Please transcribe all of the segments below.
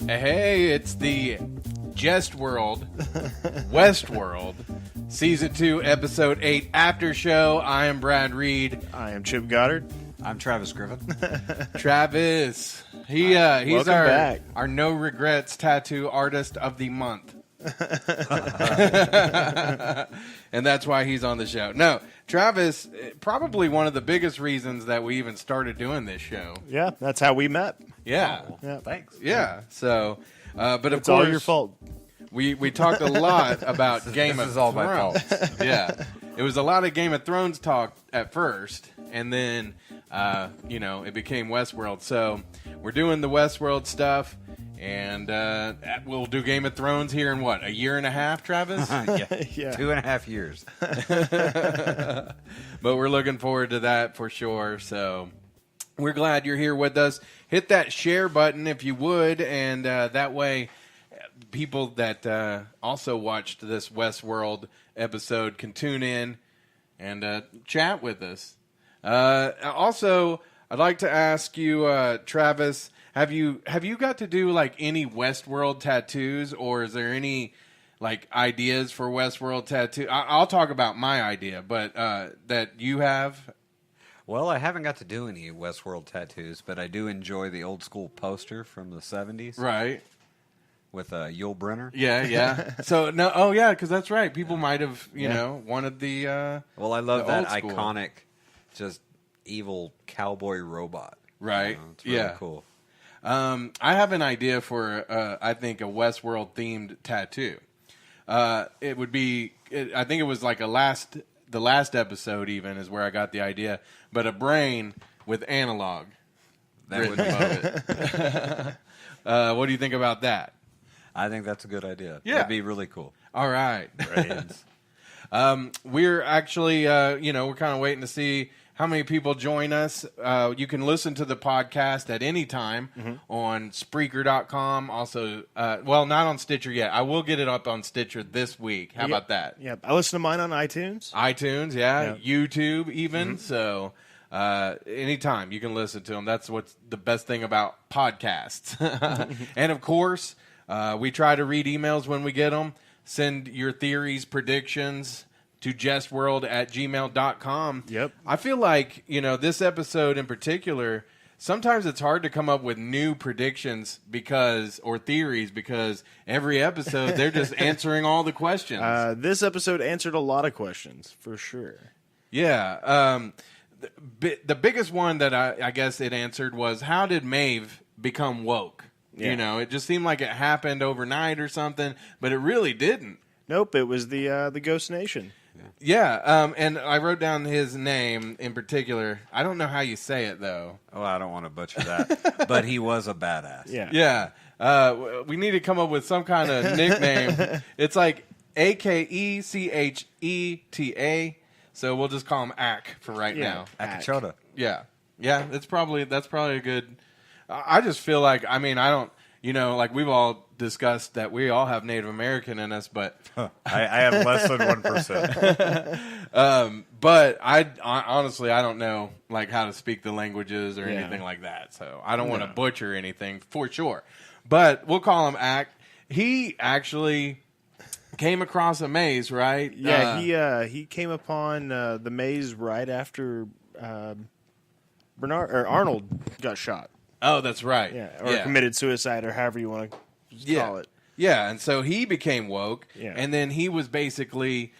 Hey, it's the Jest World, Westworld, Season 2, Episode 8 After Show. I am Brad Reed. I am Chip Goddard. I'm Travis Griffin. Travis. He's back. our no regrets tattoo artist of the month. And that's why he's on the show. No, Travis, probably one of the biggest reasons that we even started doing this show. Yeah, that's how we met. Yeah. Oh, Yeah. thanks. Yeah. So, but of It's course, all your fault. We talked a lot about Game of This is all my Thrones. fault. Yeah, it was a lot of Game of Thrones talk at first, and then it became Westworld. So we're doing the Westworld stuff, and we'll do Game of Thrones here in what, a year and a half, Travis? Yeah. Yeah. 2.5 years. But we're looking forward to that for sure. So we're glad you're here with us. Hit that share button if you would, and that way people that also watched this Westworld episode can tune in and chat with us. Also, I'd like to ask you, Travis, have you got to do like any Westworld tattoos, or is there any like ideas for Westworld tattoo? I'll talk about my idea, but that you have. Well, I haven't got to do any Westworld tattoos, but I do enjoy the old school poster from the 70s. Right. With Yul Brynner. Yeah. So, no, oh, yeah, because that's right. People might have, wanted the. Well, I love the that old school. iconic, just evil cowboy robot. Right. It's really Yeah. cool. I have an idea for, I think, a Westworld themed tattoo. It would be, I think it was like the last episode even is where I got the idea, but a brain with analog written above it. What do you think about that? I think that's a good idea. Yeah. That'd be really cool. All right. Brains. We're actually, we're kind of waiting to see how many people join us. You can listen to the podcast at any time on Spreaker.com. Also, not on Stitcher yet. I will get it up on Stitcher this week. How about that? Yeah, I listen to mine on iTunes. iTunes, yeah. Yeah. YouTube even. So anytime you can listen to them. That's what's the best thing about podcasts. And, of course, we try to read emails when we get them. Send your theories, predictions to jestworld@gmail.com. Yep. I feel like, this episode in particular, sometimes it's hard to come up with new predictions or theories because every episode they're just answering all the questions. This episode answered a lot of questions, for sure. Yeah. The biggest one that I guess it answered was, how did Maeve become woke? Yeah. It just seemed like it happened overnight or something, but it really didn't. Nope, it was the Ghost Nation. Yeah, and I wrote down his name in particular. I don't know how you say it, though. Oh, I don't want to butcher that. But he was a badass. Yeah. Yeah. We need to come up with some kind of nickname. It's like Akecheta. So we'll just call him Ak for right now. Akechota. Yeah. Yeah, that's probably a good... I just feel like, I don't... like we've all discussed that we all have Native American in us, but... I have less than 1%. But I honestly, I don't know like how to speak the languages or Yeah. anything like that. So I don't want to butcher anything for sure. But we'll call him Ak. He actually came across a maze, right? Yeah, he came upon the maze right after Arnold got shot. Oh, that's right. Yeah, or committed suicide, or however you want to call it. Yeah, and so he became woke, Yeah. and then he was basically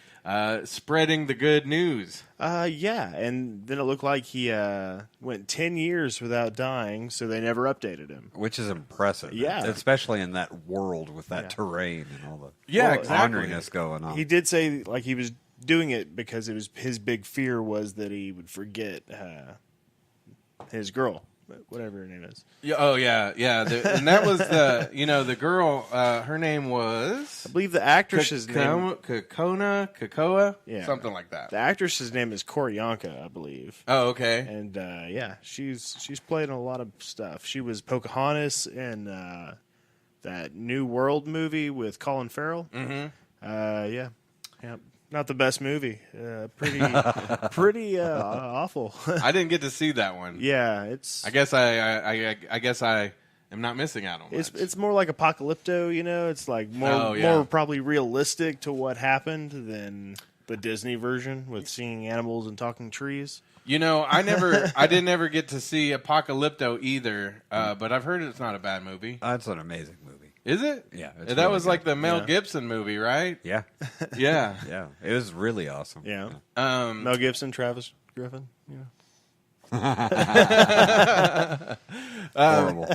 spreading the good news. Yeah, and then it looked like he went 10 years without dying, so they never updated him. Which is impressive. Yeah. Especially in that world with that terrain and all the Exactly. orneriness going on. He did say like he was doing it because it was his big fear was that he would forget his girl, whatever her name is. Yeah, oh yeah. And that was the girl. Her name was I believe the actress's name. Kakoa, Yeah. something like that. The actress's name is Koryanka, I believe. Oh, okay. And she's played in a lot of stuff. She was Pocahontas in that New World movie with Colin Farrell. Mm-hmm. Yeah. Not the best movie. Pretty awful. I didn't get to see that one. Yeah, it's. I guess I am not missing out on much. It's more like Apocalypto, you know. It's like more probably realistic to what happened than the Disney version with seeing animals and talking trees. You know, I didn't ever get to see Apocalypto either, but I've heard it's not a bad movie. It's an amazing movie. Is it? Yeah. That really was good. like the Mel Gibson movie, right? Yeah. Yeah. Yeah. It was really awesome. Yeah. Um, Mel Gibson, Travis Griffin. Yeah. Horrible.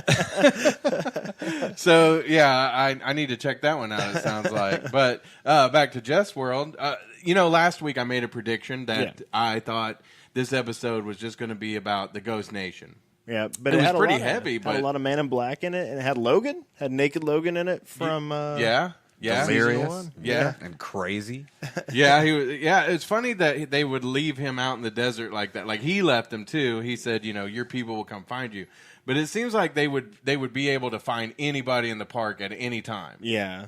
So yeah, I need to check that one out. It sounds like. But back to Jestworld. You know, last week I made a prediction that I thought this episode was just going to be about the Ghost Nation. Yeah, but It was had pretty a lot heavy, had but- a lot of Man in Black in it, and it had Logan, had Naked Logan in it from Yeah. Delirious. one. Yeah. And crazy. Yeah, he was. Yeah, it's funny that they would leave him out in the desert like that. Like he left him too. He said, you know, your people will come find you. But it seems like they would be able to find anybody in the park at any time. Yeah.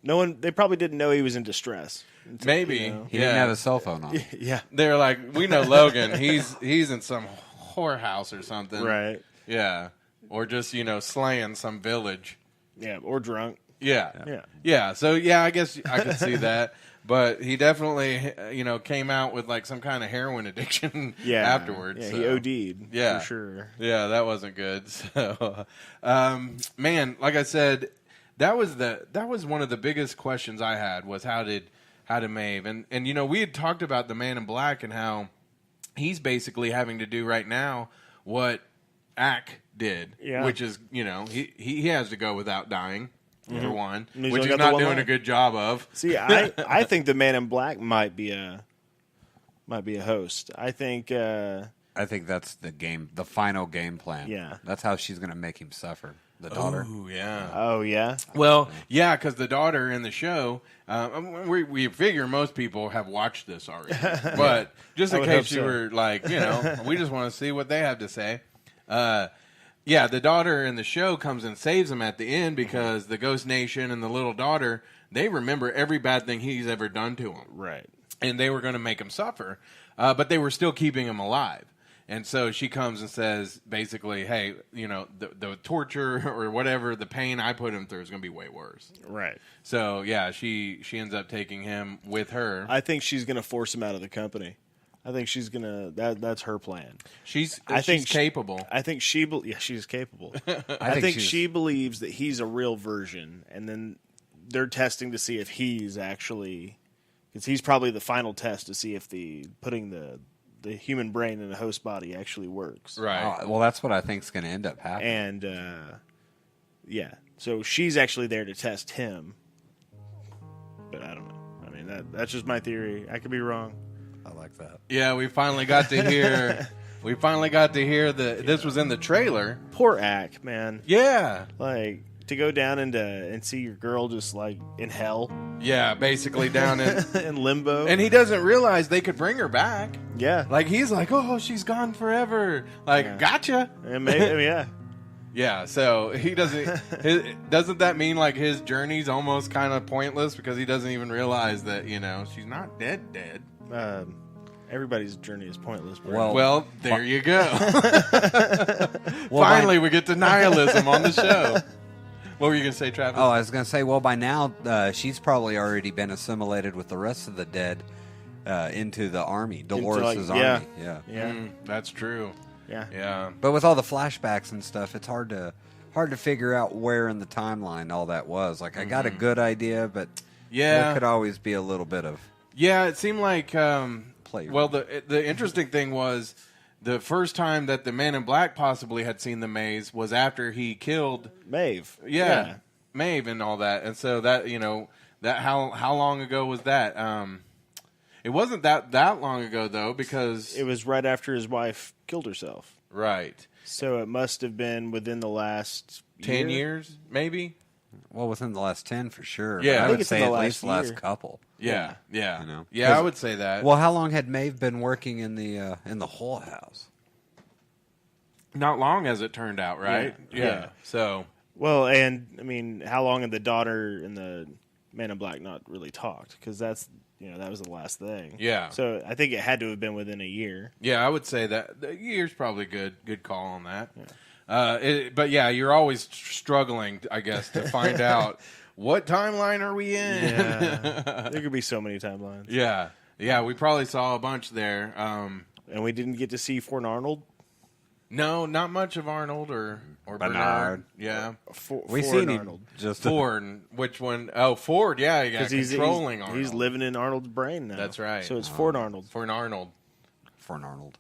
No one. They probably didn't know he was in distress. Maybe You know? He didn't have a cell phone on. Yeah. They're like, we know Logan. He's in some whorehouse or something. Right. Yeah. Or just, you know, slaying some village. Yeah. Or drunk. Yeah. Yeah. Yeah. So, yeah, I guess I could see that. But he definitely, you know, came out with like some kind of heroin addiction Yeah. afterwards. Yeah. so. He OD'd. Yeah. For sure. Yeah, that wasn't good. So, man, like I said, that was one of the biggest questions I had was how did Maeve and you know we had talked about the Man in Black and how he's basically having to do right now what Ack did, which is you know he has to go without dying for one, And he's which only he's got the not one doing a line. good job of. See, I think the Man in Black might be a host. I think that's the final game plan. Yeah. That's how she's going to make him suffer, the daughter. Oh yeah. Oh yeah. Well, yeah, because the daughter in the show, we figure most people have watched this already. But just I in would case hope you so. were like, you know, we just want to see what they have to say. Yeah, the daughter in the show comes and saves him at the end because the Ghost Nation and the little daughter, they remember every bad thing he's ever done to him. Right. And they were going to make him suffer, but they were still keeping him alive. And so she comes and says, basically, hey, you know, the torture or whatever, the pain I put him through is going to be way worse. Right. So, yeah, she ends up taking him with her. I think she's going to force him out of the company. I think she's going to that's her plan. She's think she- capable. I think she's capable. I think think she's- she believes that he's a real version, and then they're testing to see if he's actually, because he's probably the final test to see if putting the human brain in a host body actually works. Right. Well, that's what I think is going to end up happening. And yeah, so she's actually there to test him. But I don't know. I mean, that's just my theory. I could be wrong. I like that. Yeah, we finally got to hear. This was in the trailer. Poor Ack, man. Yeah. Like to go down and see your girl just like in hell, Yeah, basically down in. in limbo, And he doesn't realize they could bring her back. yeah, Like, he's like, oh, she's gone forever. Like, Yeah. gotcha. and maybe yeah. Yeah, so he doesn't. Doesn't that mean like his journey's almost kind of pointless because he doesn't even realize that she's not dead. Everybody's journey is pointless. Bro. Well, There you go. Well, Finally, we get to nihilism on the show. What were you gonna say, Travis? I was going to say, well, by now, she's probably already been assimilated with the rest of the dead into the army, Dolores' yeah. army. Yeah. yeah, That's true. yeah, Yeah. But with all the flashbacks and stuff, it's hard to figure out where in the timeline all that was. Like, I got a good idea, but Yeah. there could always be a little bit of Yeah, it seemed like. play. Well, the interesting thing was the first time that the Man in Black possibly had seen the maze was after he killed. Maeve. Yeah, Maeve and all that, and so that that how long ago was that? It wasn't that long ago though, because It was right after his wife killed herself, right, so it must have been within the last 10 year? years maybe. well, within the last 10 for sure. Yeah. But I I think would it's in say the at least last the last year. couple. Yeah, You know? yeah, I would say that. Well, how long had Maeve been working in the whole house? Not long as it turned out, right? Yeah. So Well, and I mean, how long had the daughter and the Man in Black not really talked? Because that's that was the last thing. Yeah. So I think it had to have been within a year. yeah, I would say that the year's probably good call on that. But yeah, you're always struggling, I guess, to find out what timeline are we in. Yeah. There could be so many timelines. Yeah, we probably saw a bunch there. And we didn't get to see Ford Arnold. No, not much of Arnold or Bernard. Yeah, We Ford seen Arnold. him just Ford. Which one? Oh, Ford. Yeah, you got controlling Arnold. He's living in Arnold's brain now. That's right. So it's Ford Arnold. For an Arnold. for an Arnold.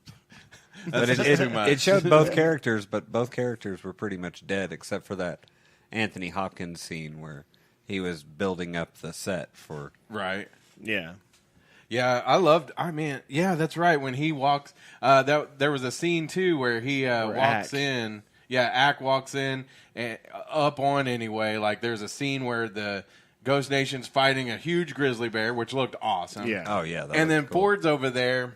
That's But just too much. it showed both characters, but both characters were pretty much dead, except for that Anthony Hopkins scene where he was building up the set for. Right. Yeah. Yeah, I loved. I mean, yeah, that's right. When he walks, there was a scene too where he walks Ack. in. Yeah, Ack walks in and up on anyway. Like there's a scene where the Ghost Nation's fighting a huge grizzly bear, which looked awesome. Yeah. Oh yeah, that and then looked cool. Ford's over there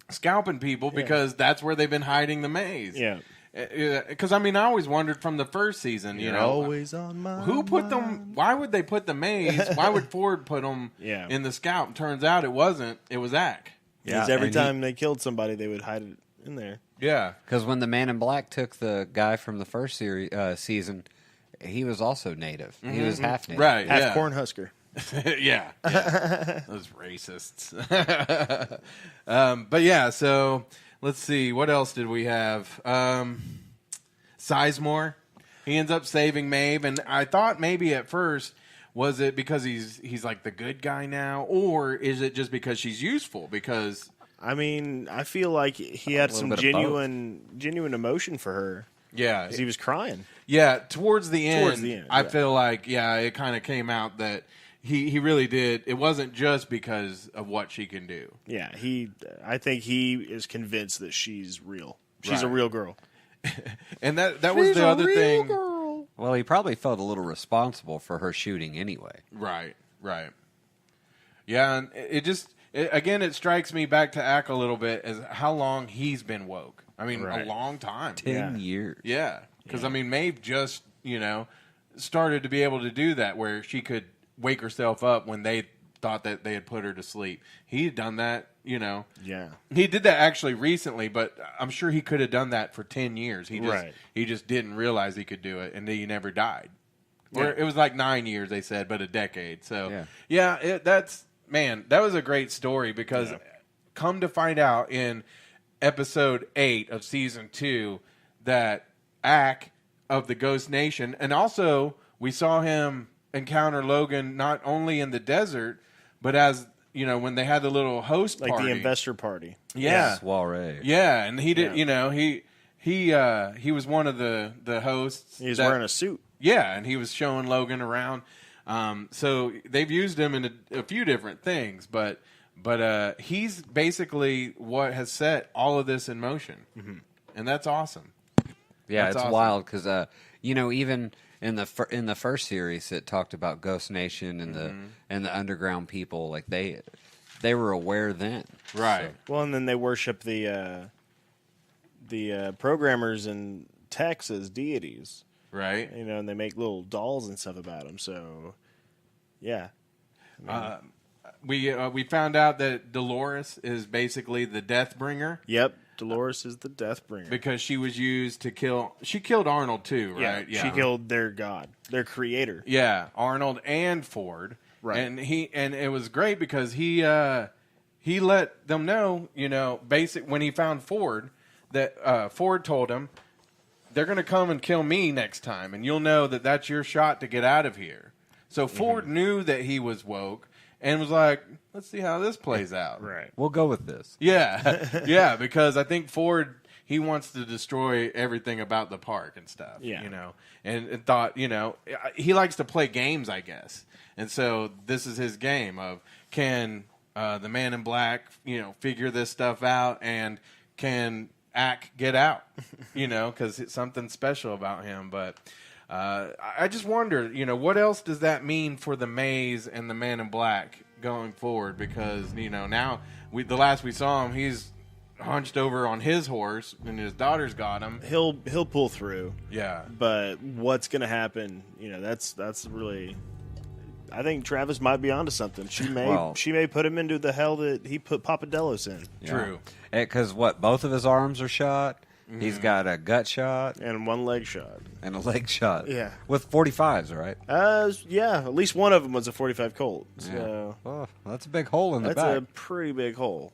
scalping people because that's where they've been hiding the maze. Yeah. Because I mean, I always wondered from the first season, you You're know, always on my who put them? Why would they put the maze? Why would Ford put them Yeah. in the scalp? Turns out it wasn't. It was Ack. Because Yeah, every and time they killed somebody, they would hide it in there. Yeah. Because when the Man in Black took the guy from the first season, he was also native. He was half native. Right. Half yeah. Cornhusker. yeah. Those racists. But yeah, so let's see. What else did we have? Sizemore. He ends up saving Maeve, and I thought maybe at first, was it because he's like the good guy now, or is it just because she's useful? Because I mean, I feel like he had some little bit of genuine emotion for her. yeah, Because he was crying. yeah. Towards the end, I yeah. feel like it kind of came out that he really did. It wasn't just because of what she can do. Yeah, I think he is convinced that she's real. She's a Right. real girl. And that was the other thing. Well, he probably felt a little responsible for her shooting anyway. Right. Yeah, and again, it strikes me back to Ack a little bit as how long he's been woke. I mean, Right. a long time. 10 years. Yeah, because I mean, Maeve just started to be able to do that where she could wake herself up when they thought that they had put her to sleep. He had done that, Yeah. He did that actually recently, but I'm sure he could have done that for 10 years. Right. He just didn't realize he could do it, and he never died. Or Yeah. it was like 9 years, they said, but a decade. So Yeah. that was a great story because come to find out in episode 8 of season 2 that Ack of the Ghost Nation, and also we saw him encounter Logan not only in the desert, but as when they had the little host Like party. the investor party. Yeah. Soiree. Yeah, and he did. Yeah. He was one of the hosts. He was wearing a suit. Yeah, and he was showing Logan around. So they've used him in a few different things, but he's basically what has set all of this in motion, and that's awesome. Yeah, That's it's awesome. wild because even in the first series, it talked about Ghost Nation and the underground people. Like they were aware then, Right. Well, and then they worship the programmers and techs as deities, Right. and they make little dolls and stuff about them. So, yeah. We found out that Dolores is basically the Death Bringer Yep, Dolores is the Deathbringer. because she was used to kill. She killed Arnold too, right? She killed their god, their creator. Yeah, Arnold and Ford. Right. And it was great because he let them know, when he found Ford, that Ford told him they're going to come and kill me next time, and you'll know that that's your shot to get out of here. So Ford knew that he was woke and was like, let's see how this plays out. Right. We'll go with this. Yeah, yeah, because I think Ford, he wants to destroy everything about the park and stuff. Yeah. And thought, he likes to play games, I guess. And so this is his game of can the Man in Black, figure this stuff out, and can Ack get out, because it's something special about him. But I just wonder, what else does that mean for the maze and the Man in Black going forward? Because, now the last we saw him, he's hunched over on his horse, and his daughter's got him. He'll pull through. Yeah. But what's going to happen? That's really. I think Travis might be onto something. She may put him into the hell that he put Papadelos in. True. Because both of his arms are shot. He's got a gut shot and one leg shot. and a leg shot. Yeah. With 45s, right? Yeah, at least one of them was a 45 Colt. So Oh, that's a big hole in the that's back. a pretty big hole.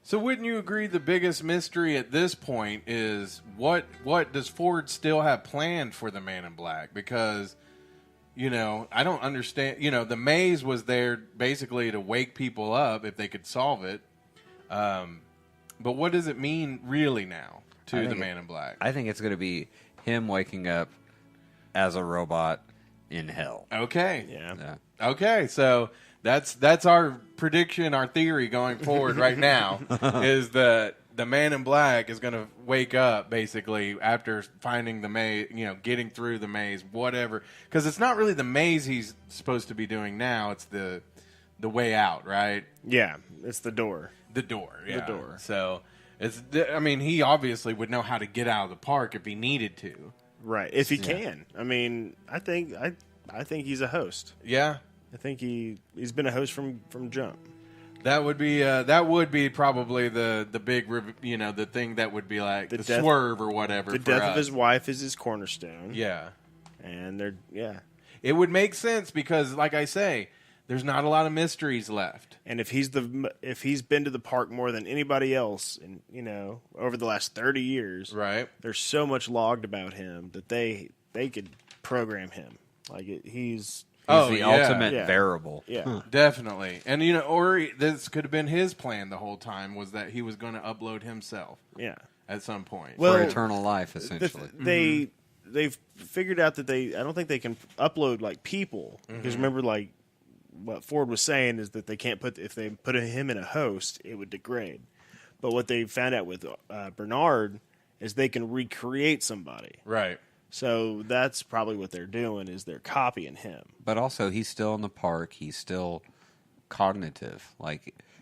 So wouldn't you agree the biggest mystery at this point is what does Ford still have planned for the Man in Black? Because, I don't understand. The maze was there basically to wake people up if they could solve it. But what does it mean really now to the Man in Black? I think it's going to be him waking up as a robot in hell. Okay. Yeah. Okay, so that's our prediction, our theory going forward right now is that the Man in Black is going to wake up basically after finding the maze, getting through the maze, whatever. Because it's not really the maze he's supposed to be doing now; it's the way out, right? Yeah, it's the door. The door, yeah. The door. So he obviously would know how to get out of the park if he needed to. Right, if he can. I mean, I think he's a host. Yeah. I think he's been a host from jump. That would be probably the big the thing that would be like the death, swerve or whatever. The for death us. of his wife is his cornerstone. Yeah, and it would make sense because, like I say, there's not a lot of mysteries left. And if he's been to the park more than anybody else, and over the last 30 years, right? There's so much logged about him that they could program him like he's the ultimate variable. Yeah, definitely. And or this could have been his plan the whole time, was that he was going to upload himself. Yeah, at some point for eternal life, essentially. They've figured out that I don't think they can upload like people because remember like what Ford was saying is that they can't if they put him in a host, it would degrade. But what they found out with Bernard is they can recreate somebody. Right. So that's probably what they're doing is they're copying him. But also, he's still in the park. He's still cognitive.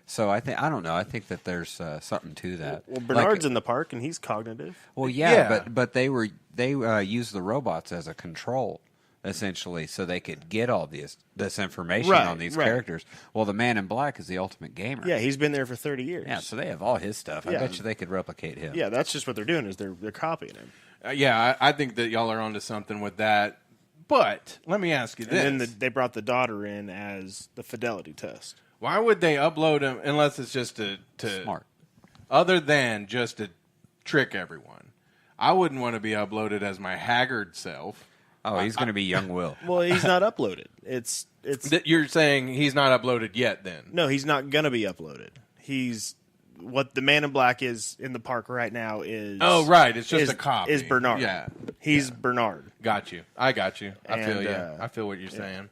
So I don't know. I think that there's something to that. Well, Bernard's in the park and he's cognitive. Well, yeah. But they used the robots as a control essentially, so they could get all this information on these characters. Well, the Man in Black is the ultimate gamer. Yeah, he's been there for 30 years. Yeah, so they have all his stuff. I bet you they could replicate him. Yeah, that's just what they're doing is they're copying him. I think that y'all are onto something with that. But let me ask you this. And then they brought the daughter in as the fidelity test. Why would they upload him unless it's just to smart, other than just to trick everyone? I wouldn't want to be uploaded as my haggard self. Oh, he's going to be young Will. Well, he's not uploaded. It's You're saying he's not uploaded yet then? No, he's not going to be uploaded. He's what the Man in Black is in the park right now is. Oh, right. It's just a copy. Is Bernard. Yeah. He's Bernard. Got you. I got you. I feel you. I feel what you're yeah. saying.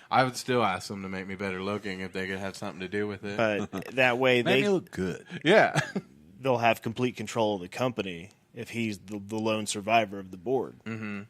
I would still ask them to make me better looking if they could have something to do with it. But that way they look good. Yeah. They'll have complete control of the company if he's the lone survivor of the board. Mm-hmm.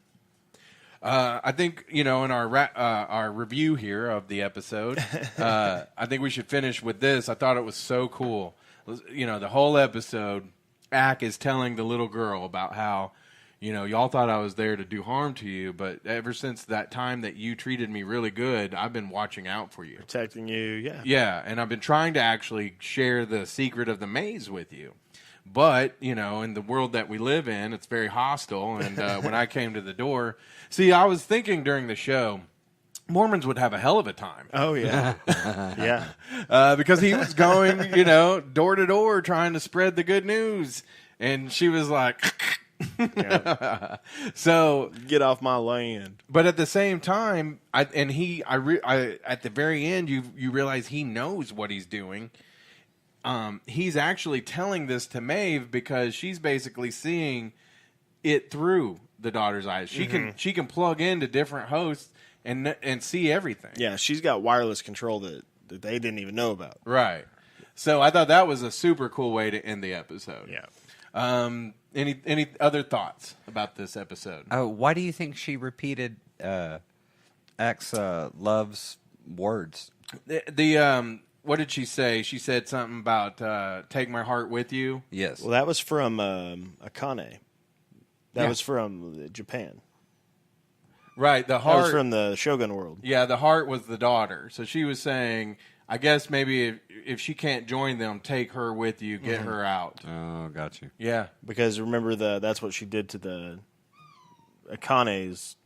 I think, in our review here of the episode, I think we should finish with this. I thought it was so cool. The whole episode, Ack is telling the little girl about how, y'all thought I was there to do harm to you, but ever since that time that you treated me really good, I've been watching out for you. Protecting you, yeah. Yeah, and I've been trying to actually share the secret of the maze with you. But, in the world that we live in, it's very hostile. And when I came to the door, I was thinking during the show, Mormons would have a hell of a time. Oh, yeah. Yeah. Because he was going, door to door trying to spread the good news. And she was like, so get off my land. But at the same time, at the very end, you realize he knows what he's doing. He's actually telling this to Maeve because she's basically seeing it through the daughter's eyes. She can plug into different hosts and see everything. Yeah, she's got wireless control that they didn't even know about. Right. So I thought that was a super cool way to end the episode. Yeah. Any other thoughts about this episode? Why do you think she repeated X Love's words? What did she say? She said something about take my heart with you. Yes. Well, that was from Akane. That was from Japan. Right. The heart That was from the Shogun world. Yeah, the heart was the daughter. So she was saying, I guess maybe if she can't join them, take her with you, get her out. Oh, got you. Yeah. Because remember that's what she did to the Akane's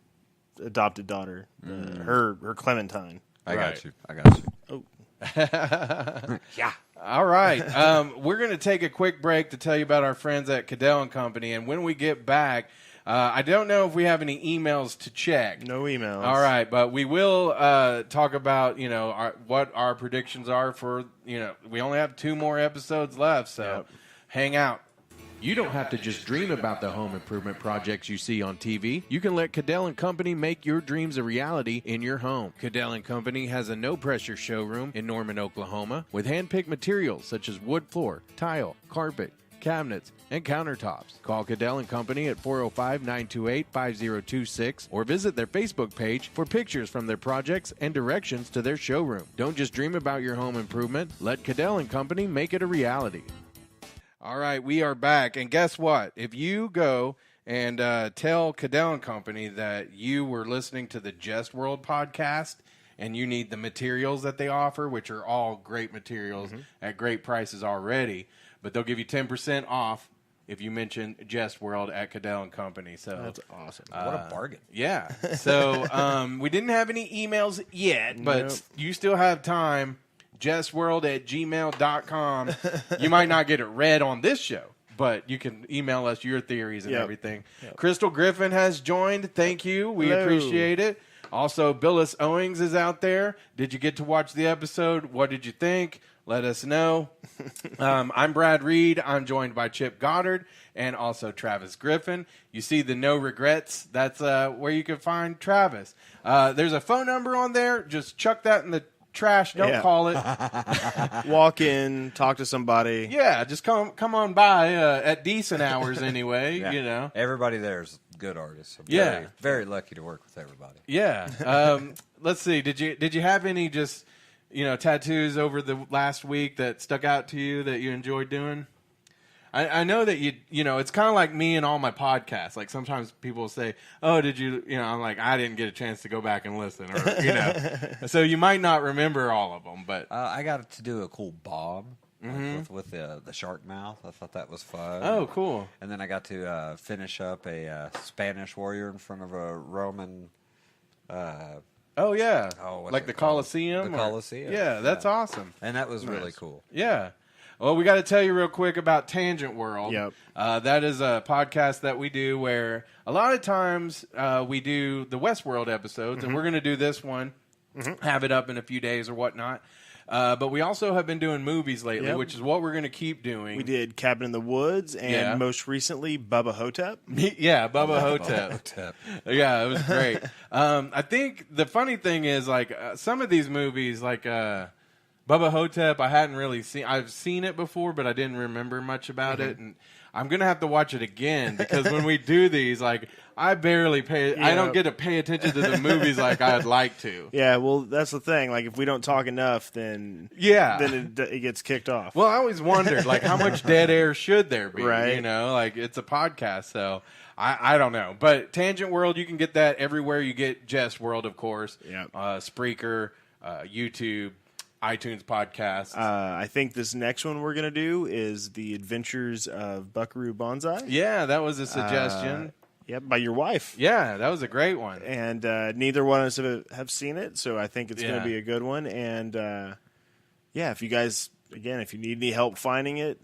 adopted daughter, her Clementine. I Right. got you. I got you. Oh, Yeah. All right. We're going to take a quick break to tell you about our friends at Goddard and Company. And when we get back, I don't know if we have any emails to check. no emails. All right, but we will talk about, what our predictions are for, we only have 2 more episodes left, so hang out. You don't have to just dream about the home improvement projects you see on TV. You can let Goddard and Company make your dreams a reality in your home. Goddard and Company has a no-pressure showroom in Norman, Oklahoma, with hand-picked materials such as wood floor, tile, carpet, cabinets, and countertops. Call Goddard and Company at 405-928-5026 or visit their Facebook page for pictures from their projects and directions to their showroom. Don't just dream about your home improvement. Let Goddard and Company make it a reality. All right, we are back. And guess what? If you go and tell Goddard and Company that you were listening to the Jestworld podcast and you need the materials that they offer, which are all great materials at great prices already, but they'll give you 10% off if you mention Jestworld at Goddard and Company. So That's awesome. What a bargain. yeah. So we didn't have any emails yet, but Nope. you still have time. jestworld@gmail.com. You might not get it read on this show, but you can email us your theories and everything. Crystal Griffin has joined. Thank you. We Hello. appreciate it. Also, Billis Owings is out there. Did you get to watch the episode? What did you think? Let us know. I'm Brad Reed. I'm joined by Chip Goddard and also Travis Griffin. You see the no regrets. That's where you can find Travis. There's a phone number on there. Just chuck that in the trash. Don't call it. Walk in, talk to somebody. Yeah, just come on by at decent hours anyway. Yeah. Everybody there is good artists. I'm Yeah. very lucky to work with everybody. Yeah. Let's see. Did you have any just tattoos over the last week that stuck out to you that you enjoyed doing? I know that it's kind of like me and all my podcasts. Like sometimes people will say, "Oh, did you?" I'm like, I didn't get a chance to go back and listen, or so you might not remember all of them. But I got to do a cool bob with the shark mouth. I thought that was fun. oh, cool. And then I got to finish up a Spanish warrior in front of a Roman. Oh yeah, what's like it the called? Coliseum. The Coliseum. Yeah, that's awesome. And that was really cool. Yeah. Well, we got to tell you real quick about Tangent World. Yep. That is a podcast that we do where a lot of times we do the Westworld episodes, and we're going to do this one, have it up in a few days or whatnot. But we also have been doing movies lately, which is what we're going to keep doing. We did Cabin in the Woods and most recently Bubba Hotep. Yeah, Bubba Hotep. Yeah, it was great. I think the funny thing is, like, some of these movies, like Bubba Hotep, I hadn't really seen. I've seen it before, but I didn't remember much about it, and I'm gonna have to watch it again because when we do these, like, I barely pay. I don't get to pay attention to the movies like I'd like to. Yeah, well, that's the thing. Like, if we don't talk enough, then it gets kicked off. Well, I always wondered, like, how much dead air should there be? Right. Like, it's a podcast, so I don't know. But Tangent World, you can get that everywhere you get Jestworld, of course. Yeah. Spreaker, YouTube, iTunes podcasts. I think this next one we're going to do is The Adventures of Buckaroo Banzai. Yeah, that was a suggestion. Yep, by your wife. Yeah, that was a great one. And neither one of us have seen it, so I think it's going to be a good one. And, if you guys, again, if you need any help finding it,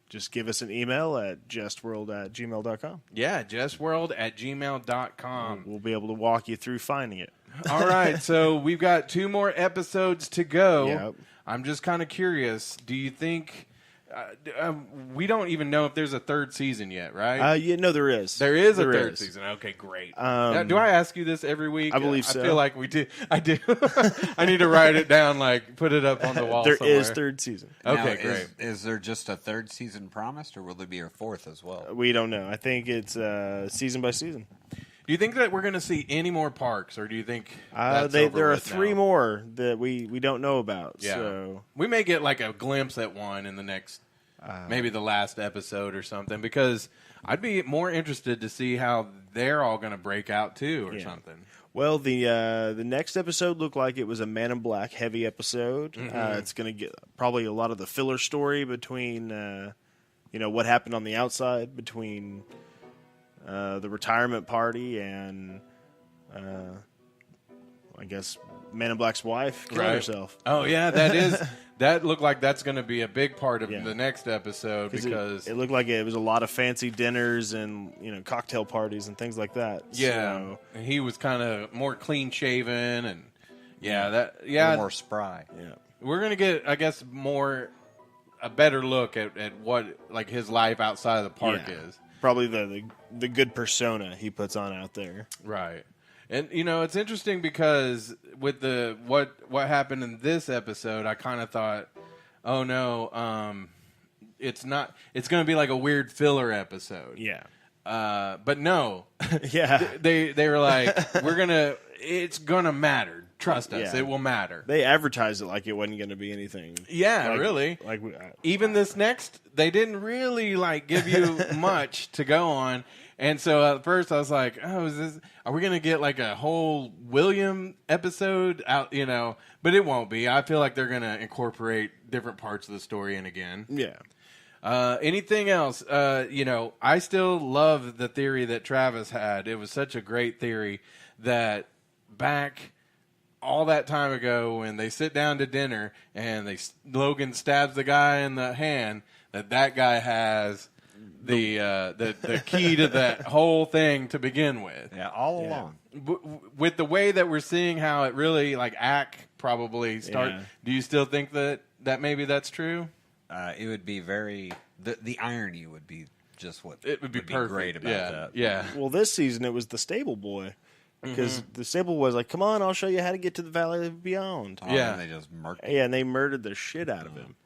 just give us an email at jestworld@gmail.com. Yeah, jestworld@gmail.com. We'll be able to walk you through finding it. All right, so we've got 2 more episodes to go. Yep. I'm just kind of curious. Do you think we don't even know if there's a 3rd season yet, right? No, there is. There is a 3rd season. Okay, great. Now, do I ask you this every week? I believe so. I feel like we do. I do. I need to write it down, like put it up on the wall There somewhere. is 3rd season. Okay, Now, great. Is there just a 3rd season promised, or will there be a 4th as well? We don't know. I think it's season by season. Do you think that we're going to see any more parks, or do you think that's over there are with 3 now? more that we don't know about. Yeah. So We may get like a glimpse at one in the next maybe the last episode or something, because I'd be more interested to see how they're all going to break out too, or something. Well, the next episode looked like it was a Man in Black heavy episode. It's going to get probably a lot of the filler story between, what happened on the outside between the retirement party and, I guess, Man in Black's wife killing herself. Oh yeah, that looked like that's going to be a big part of the next episode, because it looked like it was a lot of fancy dinners and cocktail parties and things like that. Yeah, so, he was kind of more clean shaven and a little more spry. Yeah, we're going to get, I guess, a better look at what like his life outside of the park is. Probably the good persona he puts on out there. Right. And it's interesting because with what happened in this episode, I kind of thought, oh no, it's going to be like a weird filler episode. Yeah. But no. Yeah. They were like, it's going to matter. Trust us. It will matter. They advertised it like it wasn't going to be anything. Yeah, really. Even this next, they didn't really give you much to go on. And so at first I was like, oh, are we going to get like a whole William episode out, but it won't be. I feel like they're going to incorporate different parts of the story in again. Yeah. Anything else? I still love the theory that Travis had. It was such a great theory that back all that time ago when they sit down to dinner and Logan stabs the guy in the hand, that guy has the key to that whole thing to begin with. Yeah, all along. With the way that we're seeing how it really Ack probably start. Yeah. Do you still think that maybe that's true? It would be very the irony would be just what it would be great about that. Yeah. Well, this season it was the stable boy. Because the stable boy was like, come on, I'll show you how to get to the Valley of Beyond. Oh, and they just murdered him. Yeah, and they murdered the shit out of him.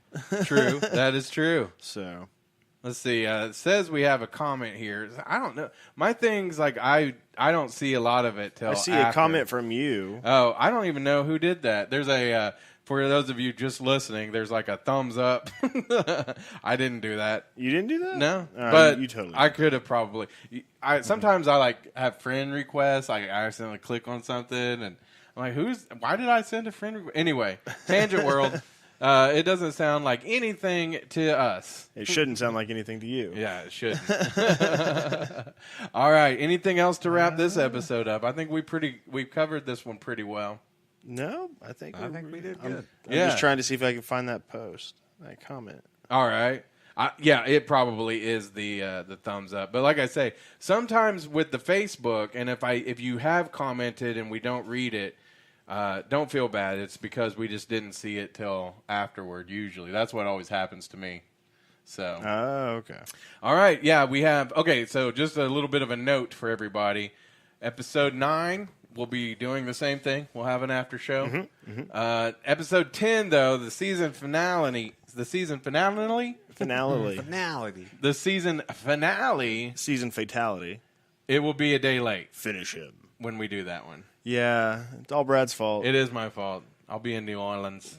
True. That is true. So, let's see. It says we have a comment here. I don't know. My thing's I don't see a lot of it till I see after. A comment from you. Oh, I don't even know who did that. There's a... for those of you just listening, there's a thumbs up. I didn't do that. You didn't do that? No, but you totally. I could have probably. Sometimes I have friend requests. I accidentally click on something, and I'm like, why did I send a friend request? Anyway, Tangent World. It doesn't sound like anything to us. It shouldn't sound like anything to you. Yeah, it shouldn't. All right. Anything else to wrap this episode up? I think we've covered this one pretty well. No, I think we did good. I'm just trying to see if I can find that comment. All right. It probably is the thumbs up. But like I say, sometimes with the Facebook, and if you have commented and we don't read it, don't feel bad. It's because we just didn't see it till afterward. Usually, that's what always happens to me. So. Oh, okay. All right. Yeah, we have. Okay, so just a little bit of a note for everybody. Episode 9. We'll be doing the same thing. We'll have an after show. Episode 10, though, the season finale. The season finale. The season finale. Season fatality. It will be a day late. Finish him when we do that one. Yeah, it's all Brad's fault. It is my fault. I'll be in New Orleans.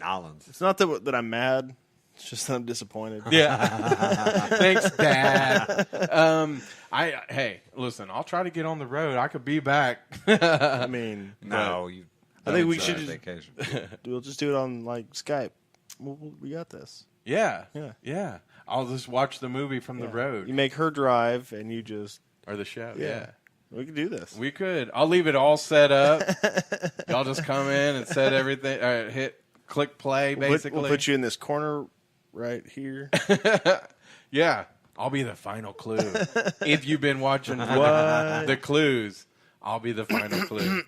It's not that I'm mad. It's just that I'm disappointed. Yeah. Thanks, Dad. Hey, listen, I'll try to get on the road. I could be back. I mean, no. I think we should vacation. We'll just do it on Skype. We got this. Yeah. I'll just watch the movie from the road. You make her drive, and you just or the show. Yeah. We could do this. We could. I'll leave it all set up. Y'all just come in and set everything. Click play. Basically, we'll put you in this corner. Right here. Yeah. I'll be the final clue. If you've been watching the clues, I'll be the final clue.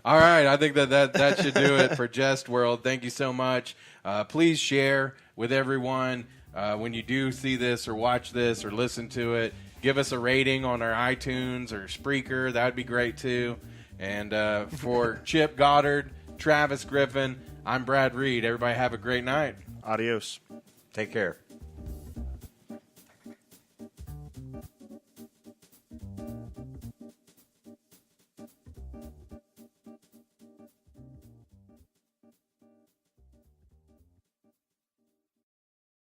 All right. I think that should do it for Jest World. Thank you so much. Please share with everyone when you do see this or watch this or listen to it. Give us a rating on our iTunes or Spreaker. That would be great, too. And for Chip Goddard, Travis Griffin, I'm Brad Reed. Everybody have a great night. Adios. Take care.